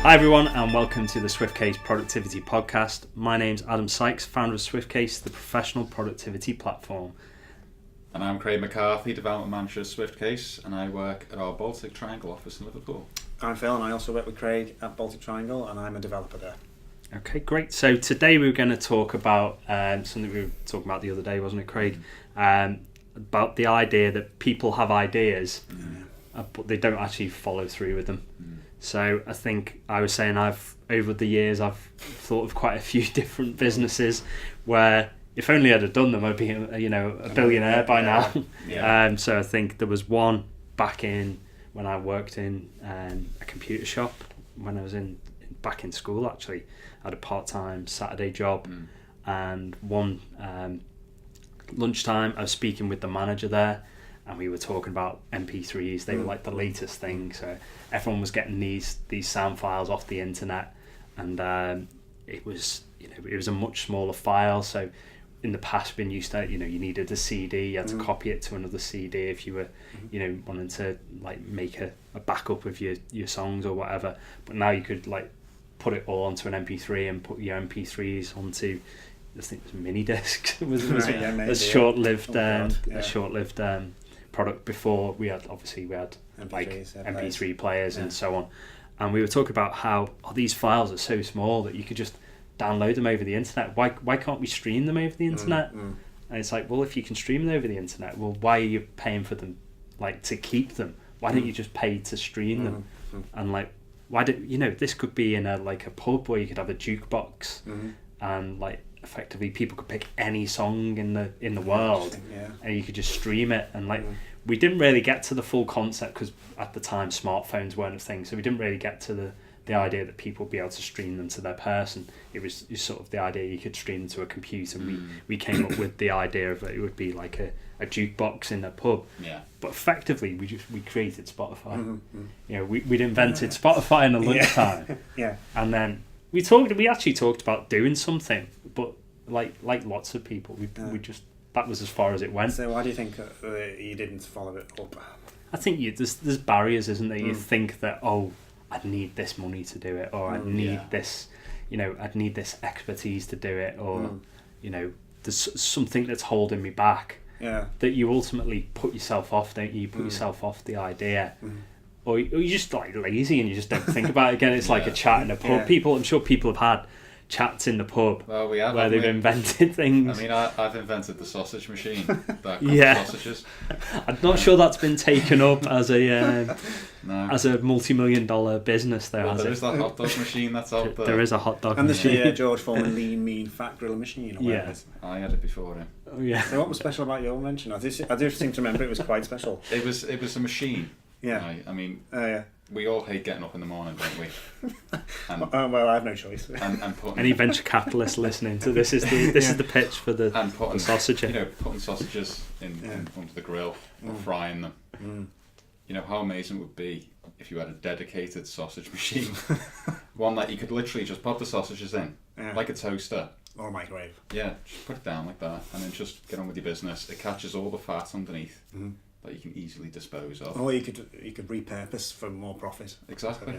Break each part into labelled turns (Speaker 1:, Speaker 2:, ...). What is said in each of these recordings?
Speaker 1: Hi everyone, and welcome to the SwiftCase Productivity Podcast. My name's Adam Sykes, founder of SwiftCase, the professional productivity platform.
Speaker 2: And I'm Craig McCarthy, development manager at SwiftCase, and I work at our Baltic Triangle office in Liverpool.
Speaker 3: I'm Phil, and I also work with Craig at Baltic Triangle, and I'm a developer there.
Speaker 1: Okay, great. So today we're going to talk about something we were talking about the other day, wasn't it, Craig? About the idea that people have ideas, but they don't actually follow through with them. So I think I was saying over the years I've thought of quite a few different businesses where if only I'd have done them, I'd be a billionaire by now.
Speaker 2: Yeah.
Speaker 1: So I think there was one back in when I worked in a computer shop when I was back in school. Actually, I had a part-time Saturday job, and one lunchtime I was speaking with the manager there, and we were talking about MP3s. They were like the latest thing, so everyone was getting these sound files off the internet, and it was a much smaller file. So in the past, been used to you needed a CD, you had to copy it to another CD if you were wanting to like make a backup of your songs or whatever. But now you could like put it all onto an MP3 and put your MP3s onto, I think it was mini discs. It was a short-lived product before we had MP3 players and so on. And we were talking about how these files are so small that you could just download them over the internet. Why can't we stream them over the internet? And it's like, well, if you can stream them over the internet, well, why are you paying for them, like, to keep them? Why don't you just pay to stream them? And like, why this could be in a pub where you could have a jukebox, and like effectively people could pick any song in the world, and you could just stream it. And like we didn't really get to the full concept because at the time smartphones weren't a thing, so we didn't really get to the idea that people would be able to stream them to their person. It was sort of the idea you could stream them to a computer, and we came up with the idea of it would be like a jukebox in a pub. But effectively we created Spotify. We'd invented Spotify in the lunchtime. And then we actually talked about doing something, but like lots of people, we just, that was as far as it went.
Speaker 3: So why do you think you didn't follow it up?
Speaker 1: I think there's barriers, isn't there? You think that, I'd need this money to do it, or I'd need this, I'd need this expertise to do it, or there's something that's holding me back. That you ultimately put yourself off, don't you? You put yourself off the idea. Or you're just like lazy and you just don't think about it again. It's like a chat in a pub. I'm sure people have had chats in the pub where they've invented things.
Speaker 2: I mean, I've invented the sausage machine that cooks sausages.
Speaker 1: I'm not sure that's been taken up as a as a multi-million-dollar business though.
Speaker 2: Well, there is that hot dog machine that's out there.
Speaker 1: There is a hot dog
Speaker 3: machine. And
Speaker 1: the
Speaker 3: there's George Foreman lean, mean, fat griller machine.
Speaker 2: I had it before him.
Speaker 1: Oh yeah.
Speaker 3: So what was special about your invention? I do seem to remember it was quite special.
Speaker 2: It was a machine. I mean, we all hate getting up in the morning, don't we? And,
Speaker 3: well, I have no choice.
Speaker 2: And putting
Speaker 1: any venture capitalist listening to this is the pitch for the sausage.
Speaker 2: Putting sausages in onto the grill or frying them. How amazing it would be if you had a dedicated sausage machine, one that you could literally just pop the sausages in like a toaster.
Speaker 3: Or a microwave.
Speaker 2: Yeah, just put it down like that, and then just get on with your business. It catches all the fat underneath. That you can easily dispose of.
Speaker 3: Or you could repurpose for more profit.
Speaker 2: Exactly.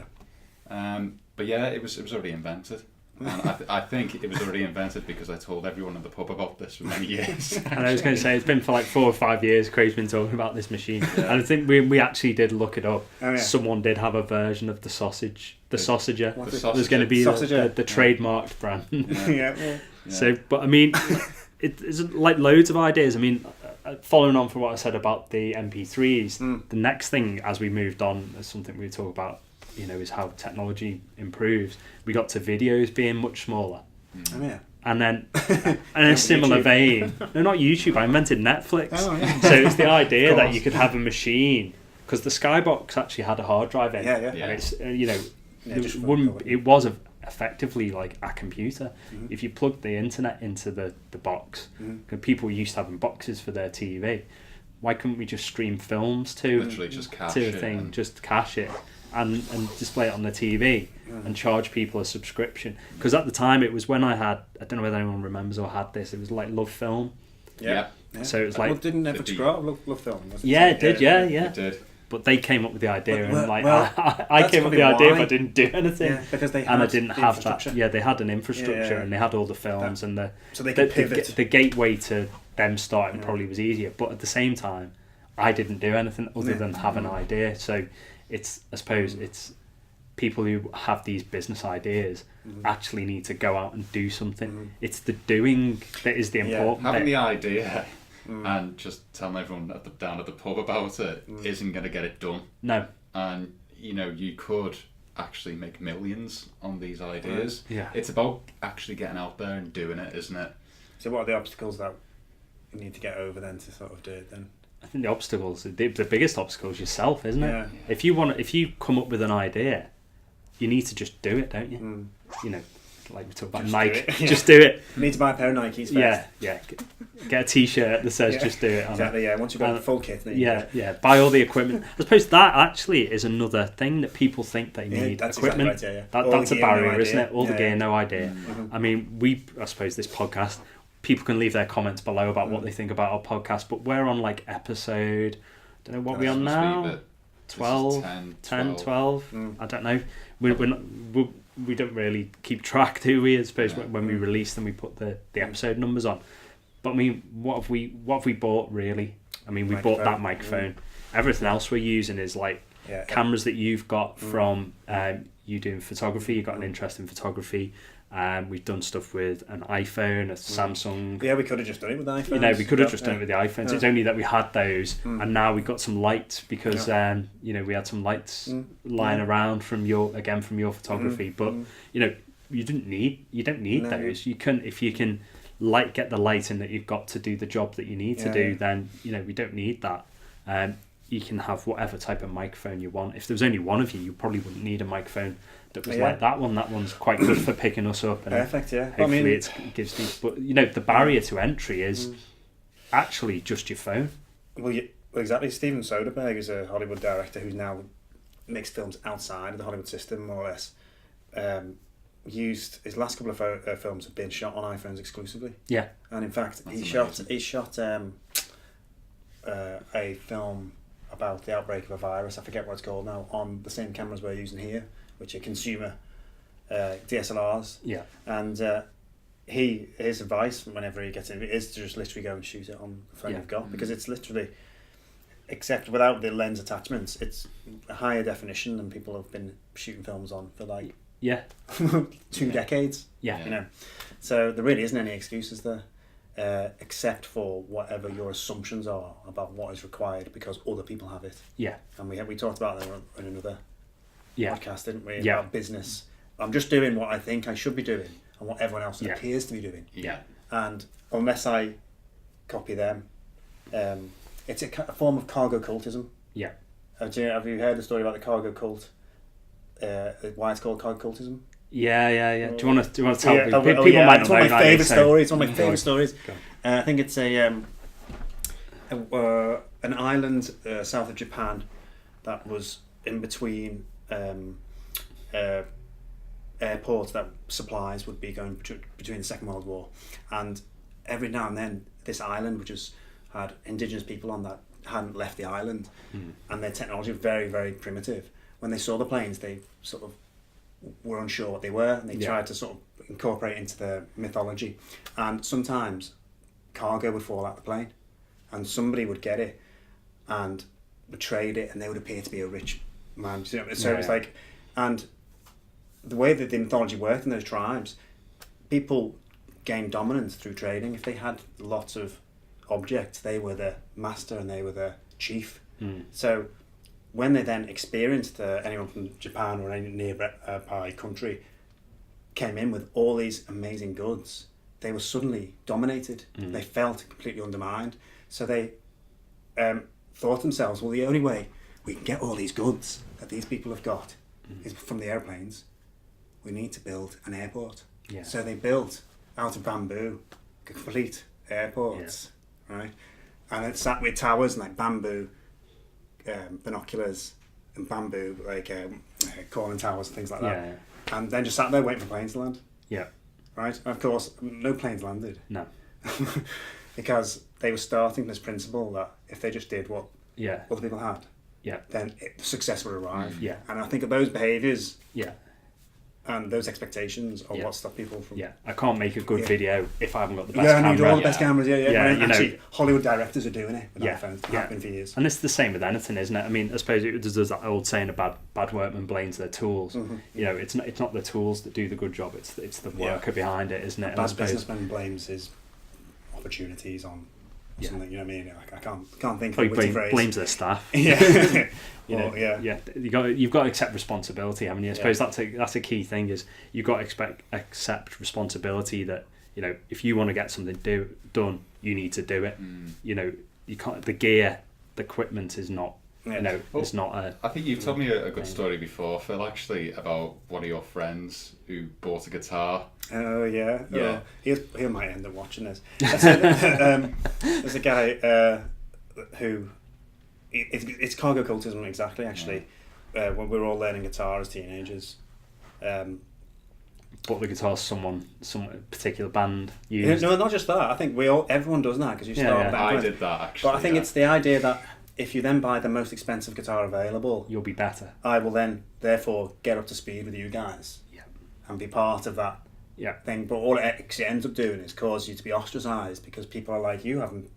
Speaker 2: So, but yeah, it was already invented. And I think it was already invented because I told everyone in the pub about this for many years.
Speaker 1: And I was going to say, it's been for like 4 or 5 years Craig's been talking about this machine. And I think we actually did look it up. Someone did have a version of the sausager. There's going to be the trademarked brand. So, but I mean, it's like loads of ideas. I mean, following on from what I said about the MP3s, the next thing as we moved on, as something we talk about, is how technology improves. We got to videos being much smaller. And then, in a similar vein, no, not YouTube, I invented Netflix. So it's the idea that you could have a machine, because the Skybox actually had a hard drive in. And it's, it was effectively like a computer. If you plugged the internet into the box, because people used to having boxes for their TV, why couldn't we just stream films to
Speaker 2: literally just cache
Speaker 1: to a thing, just cache it and display it on the TV and charge people a subscription? Because at the time it was when I don't know whether anyone remembers or had this, it was like Love Film.
Speaker 2: Yeah.
Speaker 1: So it was like,
Speaker 3: didn't Never to Grow Up Love Film?
Speaker 1: Yeah, it did. Yeah.
Speaker 2: It did.
Speaker 1: But they came up with the idea,
Speaker 3: Well,
Speaker 1: and like
Speaker 3: well,
Speaker 1: I
Speaker 3: that's
Speaker 1: came up with the
Speaker 3: probably
Speaker 1: idea,
Speaker 3: why.
Speaker 1: but I didn't do anything.
Speaker 3: Yeah, because they
Speaker 1: And I
Speaker 3: had
Speaker 1: didn't
Speaker 3: the
Speaker 1: have that.
Speaker 3: infrastructure.
Speaker 1: Yeah, they had an infrastructure,
Speaker 3: Yeah.
Speaker 1: and they had all the films, and
Speaker 3: So they could pivot.
Speaker 1: the gateway to them starting
Speaker 3: Yeah.
Speaker 1: probably was easier. But at the same time, I didn't do anything other
Speaker 3: Yeah.
Speaker 1: than have an idea. So I suppose it's people who have these business ideas actually need to go out and do something. It's the doing that is the
Speaker 3: Yeah.
Speaker 1: important
Speaker 2: Having
Speaker 1: bit.
Speaker 2: the idea and just telling everyone down at the pub about it isn't going to get it done.
Speaker 1: No.
Speaker 2: And you could actually make millions on these ideas.
Speaker 1: Yeah.
Speaker 2: It's about actually getting out there and doing it, isn't it?
Speaker 3: So what are the obstacles that you need to get over then to sort of do it then?
Speaker 1: I think the obstacles, the biggest obstacle is yourself, isn't it?
Speaker 3: Yeah.
Speaker 1: If you come up with an idea, you need to just do it, don't you? You know, like we talk about
Speaker 3: Just
Speaker 1: Nike,
Speaker 3: do it.
Speaker 1: just do it.
Speaker 3: You need to buy a pair of Nikes first.
Speaker 1: Yeah. Get a T-shirt that says
Speaker 3: Yeah.
Speaker 1: "Just do it." On
Speaker 3: Exactly, yeah. Once you've got the full kit, then you
Speaker 1: Buy all the equipment. I suppose that actually is another thing that people think they need.
Speaker 3: that's
Speaker 1: Equipment.
Speaker 3: exactly right, yeah. All
Speaker 1: That's
Speaker 3: the
Speaker 1: a
Speaker 3: gear, no
Speaker 1: barrier,
Speaker 3: idea.
Speaker 1: isn't it? All the
Speaker 3: Yeah,
Speaker 1: gear,
Speaker 3: yeah.
Speaker 1: no idea. I mean, I suppose this podcast, people can leave their comments below about what they think about our podcast, but we're on like episode, I don't know what we're on now, 12, 10, 12. I don't know. We don't really keep track, do we? I suppose when we release them, we put the episode numbers on. But I mean, what have we bought really? I mean, we bought that microphone. Everything else we're using is like cameras that you've got from you doing photography. You've got an interest in photography. We've done stuff with an iPhone, a Samsung.
Speaker 3: Yeah, we could have just done it with iPhones.
Speaker 1: We could have just done it with the iPhones. It's only that we had those, and now we've got some lights because we had some lights lying around from your photography. But you don't need those. You can, if you can get the lighting that you've got to do the job that you need to do, then we don't need that. You can have whatever type of microphone you want. If there was only one of you, you probably wouldn't need a microphone that was like that one. That one's quite good for picking us up. And
Speaker 3: perfect, yeah.
Speaker 1: Hopefully it gives these. But the barrier to entry is actually just your phone.
Speaker 3: Well, exactly. Steven Soderbergh is a Hollywood director who's now makes films outside of the Hollywood system, more or less. Used his last couple of films have been shot on iPhones exclusively.
Speaker 1: Yeah,
Speaker 3: and in fact, he shot a film about the outbreak of a virus. I forget what it's called now. On the same cameras we're using here, which are consumer DSLRs.
Speaker 1: Yeah,
Speaker 3: and his advice whenever he gets in is to just literally go and shoot it on the phone you've got, because it's literally, except without the lens attachments, it's a higher definition than people have been shooting films on for like 2 decades.
Speaker 1: Yeah.
Speaker 3: So there really isn't any excuses there, except for whatever your assumptions are about what is required because other people have it.
Speaker 1: Yeah,
Speaker 3: and we talked about that in another podcast, didn't we?
Speaker 1: Yeah.
Speaker 3: About business. I'm just doing what I think I should be doing and what everyone else appears to be doing.
Speaker 2: Yeah.
Speaker 3: And unless I copy them, it's a form of cargo cultism.
Speaker 1: Yeah.
Speaker 3: Have you heard the story about the cargo cult? Why it's called cargo cultism?
Speaker 1: Yeah. Do you want to tell people?
Speaker 3: People
Speaker 1: Might
Speaker 3: it's
Speaker 1: not
Speaker 3: one of
Speaker 1: know
Speaker 3: my favourite
Speaker 1: so-
Speaker 3: stories. It's one of my favourite stories.
Speaker 1: Go
Speaker 3: I think it's an island south of Japan that was in between airports that supplies would be going between the Second World War, and every now and then this island, which had indigenous people on that hadn't left the island, and their technology was very, very primitive. When they saw the planes, they sort of were unsure what they were, and they tried to sort of incorporate into the mythology. And sometimes cargo would fall out the plane, and somebody would get it and would trade it, and they would appear to be a rich man. So it was like, and the way that the mythology worked in those tribes, people gained dominance through trading. If they had lots of objects, they were the master and they were the chief. So when they then experienced anyone from Japan or any nearby country came in with all these amazing goods, they were suddenly dominated. They felt completely undermined. So they thought to themselves, well, the only way we can get all these goods that these people have got is from the airplanes. We need to build an airport.
Speaker 1: Yeah.
Speaker 3: So they built out of bamboo complete airports, right? And it sat with towers and like bamboo binoculars and bamboo calling towers and things like that. And then just sat there waiting for planes to land.
Speaker 1: Yeah.
Speaker 3: Right? And of course, no planes landed.
Speaker 1: No.
Speaker 3: Because they were starting this principle that if they just did what other people had, then success will arrive.
Speaker 1: Yeah.
Speaker 3: And I think of those behaviours
Speaker 1: Yeah.
Speaker 3: and those expectations are what stop people from...
Speaker 1: Yeah, I can't make a good video if I haven't got the best
Speaker 3: I
Speaker 1: camera.
Speaker 3: need all the best cameras,
Speaker 1: Yeah,
Speaker 3: When actually, Hollywood directors are doing it with
Speaker 1: Yeah,
Speaker 3: iPhones.
Speaker 1: yeah.
Speaker 3: Have been for years.
Speaker 1: And it's the same with anything, isn't it? I mean, I suppose there's that old saying, a bad workman blames their tools.
Speaker 3: Mm-hmm.
Speaker 1: You know, it's not the tools that do the good job, it's the worker behind it, isn't it? And I
Speaker 3: Bad
Speaker 1: suppose,
Speaker 3: businessman blames his opportunities on something, you know what I mean? I can't think of
Speaker 1: he
Speaker 3: a witty phrase.
Speaker 1: blames their staff.
Speaker 3: Yeah.
Speaker 1: You know, you've got to accept responsibility, haven't you? I suppose that's a key thing, is you've got to accept responsibility, that, you know, if you want to get something done, you need to do it. You know, you can't, the gear, the equipment is not, you know, it's not a...
Speaker 2: I think you've told me a good story before, Phil, actually, about one of your friends who bought a guitar.
Speaker 3: Oh, yeah.
Speaker 2: Yeah.
Speaker 3: Oh, he might end up watching this. There's a guy who... It's cargo cultism, exactly, actually. When we were all learning guitar as teenagers.
Speaker 1: Bought the guitar some particular band used.
Speaker 3: No, not just that. I think everyone does that, because you start...
Speaker 2: I did that, actually.
Speaker 3: But I think it's the idea that if you then buy the most expensive guitar available...
Speaker 1: You'll be better.
Speaker 3: I will then, therefore, get up to speed with you guys.
Speaker 1: Yeah.
Speaker 3: And be part of that thing. But all it actually ends up doing is cause you to be ostracised, because people are like, you haven't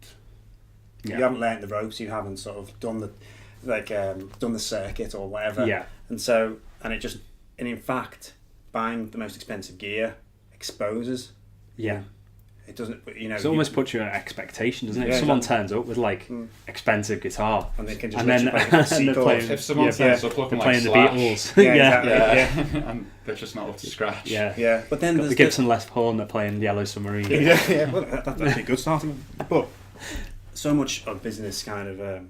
Speaker 3: learnt the ropes, you haven't sort of done the circuit or whatever.
Speaker 1: Yeah.
Speaker 3: And in fact, buying the most expensive gear exposes.
Speaker 1: Yeah.
Speaker 3: It doesn't, you know...
Speaker 1: It almost puts you an expectation, doesn't it?
Speaker 3: Yeah,
Speaker 1: if someone turns up with
Speaker 3: expensive
Speaker 1: guitar,
Speaker 3: and they can just
Speaker 1: play
Speaker 3: C chords.
Speaker 2: If someone turns up looking
Speaker 1: they're
Speaker 2: like
Speaker 1: playing the
Speaker 2: Slash,
Speaker 1: Beatles,
Speaker 2: and they're just not up to scratch.
Speaker 3: Yeah. But then
Speaker 1: got the Gibson Les Paul and they're playing Yellow Submarine.
Speaker 3: Well, that'd be a good starting. But so much of business kind of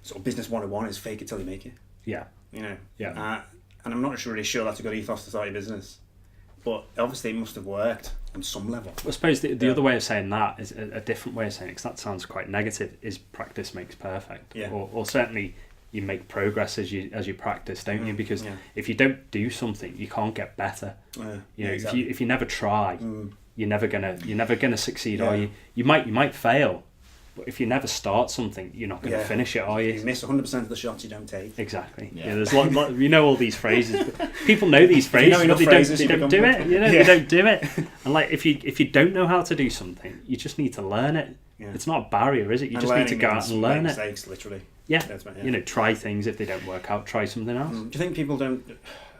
Speaker 3: sort of business 101 is fake it till you make it.
Speaker 1: Yeah.
Speaker 3: You know.
Speaker 1: Yeah.
Speaker 3: And I'm not really sure that's a good ethos to start your business, but obviously it must have worked on some level.
Speaker 1: I suppose the other way of saying that is a different way of saying it, because that sounds quite negative, is practice makes perfect.
Speaker 3: Yeah.
Speaker 1: Or certainly you make progress as you practice, don't you? Because if you don't do something, you can't get better. You know,
Speaker 3: exactly.
Speaker 1: if you never try, you're never gonna succeed, are you? You might fail, but if you never start something, you're not going to finish it, are you?
Speaker 3: You miss 100% of the shots you don't take.
Speaker 1: Exactly.
Speaker 2: Yeah.
Speaker 1: There's you know all these phrases. But people know these phrases, but they don't do it. You know, they don't do it. And like if you don't know how to do something, you just need to learn it. Yeah. It's not a barrier, is it? You just need to go out and learn it.
Speaker 3: Mistakes, literally.
Speaker 1: Yeah. You know, try things. If they don't work out, try something else.
Speaker 3: Do you think people don't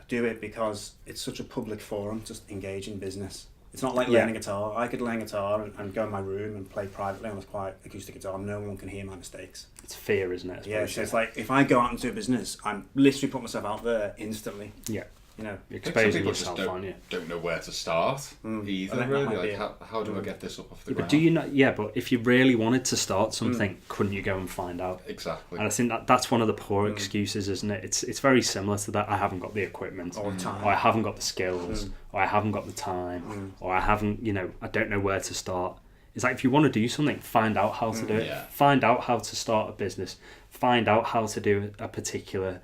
Speaker 3: do it because it's such a public forum to engage in business? It's not like learning guitar. I could learn guitar and go in my room and play privately on a quiet acoustic guitar. No one can hear my mistakes.
Speaker 1: It's fear, isn't it?
Speaker 3: So it's like, if I go out into a business, I'm literally putting myself out there instantly.
Speaker 1: Yeah.
Speaker 3: You know,
Speaker 1: exposing yourself, aren't you?
Speaker 2: Don't know where to start either. Really, like how do I get this up off the ground?
Speaker 1: But do you not? Yeah, but if you really wanted to start something, couldn't you go and find out?
Speaker 2: Exactly.
Speaker 1: And I think that's one of the poor excuses, isn't it? It's very similar to that. I haven't got the equipment,
Speaker 3: or time,
Speaker 1: or I haven't got the skills, or I haven't got the time, or I haven't. You know, I don't know where to start. It's like, if you want to do something, find out how to do it.
Speaker 2: Yeah.
Speaker 1: Find out how to start a business. Find out how to do a particular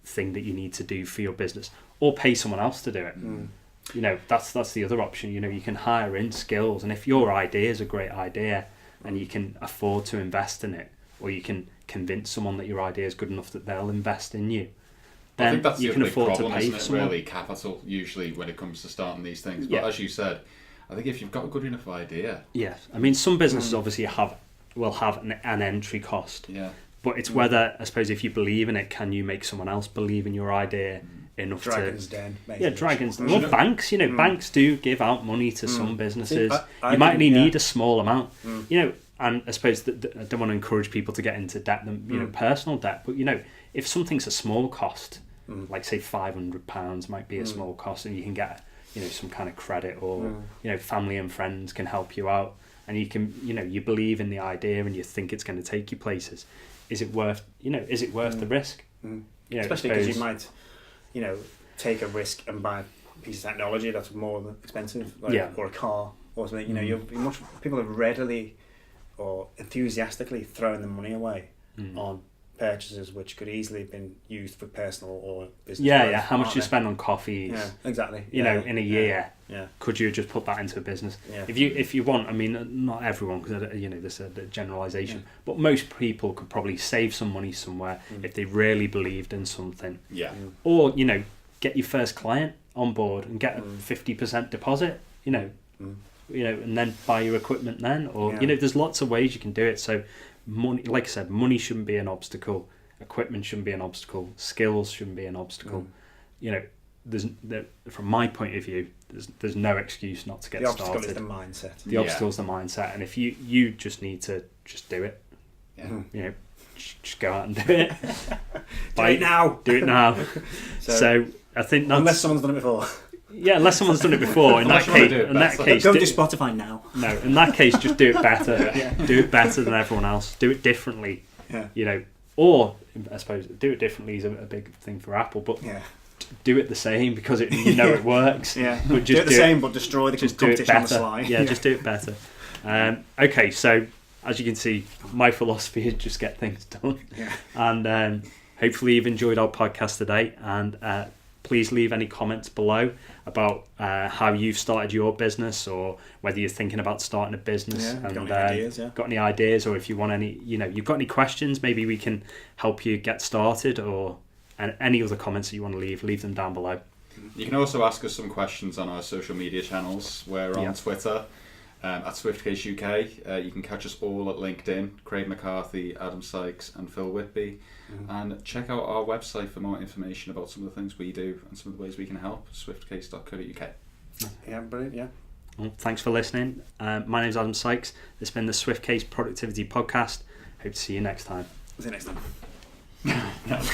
Speaker 1: thing that you need to do for your business, or pay someone else to do it. You know, that's the other option. You know, you can hire in skills, and if your idea is a great idea and you can afford to invest in it, or you can convince someone that your idea is good enough that they'll invest in you, then
Speaker 2: I think that's
Speaker 1: you
Speaker 2: the
Speaker 1: can
Speaker 2: big
Speaker 1: afford
Speaker 2: problem,
Speaker 1: to pay
Speaker 2: isn't
Speaker 1: for
Speaker 2: it?
Speaker 1: someone.
Speaker 2: Really, capital usually when it comes to starting these things. But as you said, I think if you've got a good enough idea,
Speaker 1: I mean, some businesses obviously will have an entry cost.
Speaker 2: Yeah.
Speaker 1: But it's whether, I suppose, if you believe in it, can you make someone else believe in your idea enough
Speaker 3: Dragon's
Speaker 1: to...
Speaker 3: Den.
Speaker 1: Dragon's Den. Well, banks, you know, banks do give out money to some businesses.
Speaker 3: I
Speaker 1: you might only need a small amount. You know, and I suppose that I don't want to encourage people to get into debt, you know, personal debt. But, you know, if something's a small cost, like, say, £500 might be a small cost, and you can get, you know, some kind of credit, or, you know, family and friends can help you out, and you can, you know, you believe in the idea and you think it's going to take you places. Is it worth the risk? You know,
Speaker 3: especially because you might, you know, take a risk and buy a piece of technology that's more expensive, or a car or something. You know, people are readily or enthusiastically throwing the money away on purchases which could easily have been used for personal or business.
Speaker 1: Yeah. How much you spend on coffees?
Speaker 3: Yeah, exactly.
Speaker 1: You know, in a year.
Speaker 3: Yeah.
Speaker 1: Could you just put that into a business?
Speaker 3: Yeah.
Speaker 1: If you want, I mean, not everyone, because you know this is a generalisation, but most people could probably save some money somewhere if they really believed in something.
Speaker 2: Yeah.
Speaker 1: Or you know, get your first client on board and get a 50% deposit. You know, and then buy your equipment then, or you know, there's lots of ways you can do it. So money, like I said, money shouldn't be an obstacle. Equipment shouldn't be an obstacle. Skills shouldn't be an obstacle. You know, from my point of view, there's no excuse not to get started.
Speaker 3: The obstacle is the mindset.
Speaker 1: The obstacle is the mindset, and if you just need to just do it.
Speaker 2: Yeah.
Speaker 1: You know, just go out and do it.
Speaker 3: Do it now.
Speaker 1: Do it now. So I think that's,
Speaker 3: unless someone's done it before.
Speaker 1: Yeah, unless someone's done it before. In that case,
Speaker 3: go to Spotify now.
Speaker 1: No, in that case, just do it better. Do it better than everyone else. Do it differently.
Speaker 3: Yeah.
Speaker 1: You know, or I suppose do it differently is a big thing for Apple, but do it the same because you know it works.
Speaker 3: Yeah.
Speaker 1: But just
Speaker 3: do it the same, but destroy the competition on the sly.
Speaker 1: Yeah, just do it better. Okay, so as you can see, my philosophy is just get things done.
Speaker 3: Yeah.
Speaker 1: And hopefully you've enjoyed our podcast today, and please leave any comments below about how you've started your business, or whether you're thinking about starting a business.
Speaker 3: Yeah,
Speaker 1: and
Speaker 3: got any
Speaker 1: ideas, or if you want any, you know, you've got any questions, maybe we can help you get started, or any other comments that you want to leave them down below.
Speaker 2: You can also ask us some questions on our social media channels. We're on Twitter at SwiftCase UK. You can catch us all at LinkedIn, Craig McCarthy, Adam Sykes and Phil Whitby. And check out our website for more information about some of the things we do and some of the ways we can help, swiftcase.co.uk.
Speaker 3: Yeah, brilliant, yeah.
Speaker 1: Well, thanks for listening. My name's Adam Sykes. This has been the SwiftCase Productivity Podcast. Hope to see you next time.
Speaker 3: See you next time.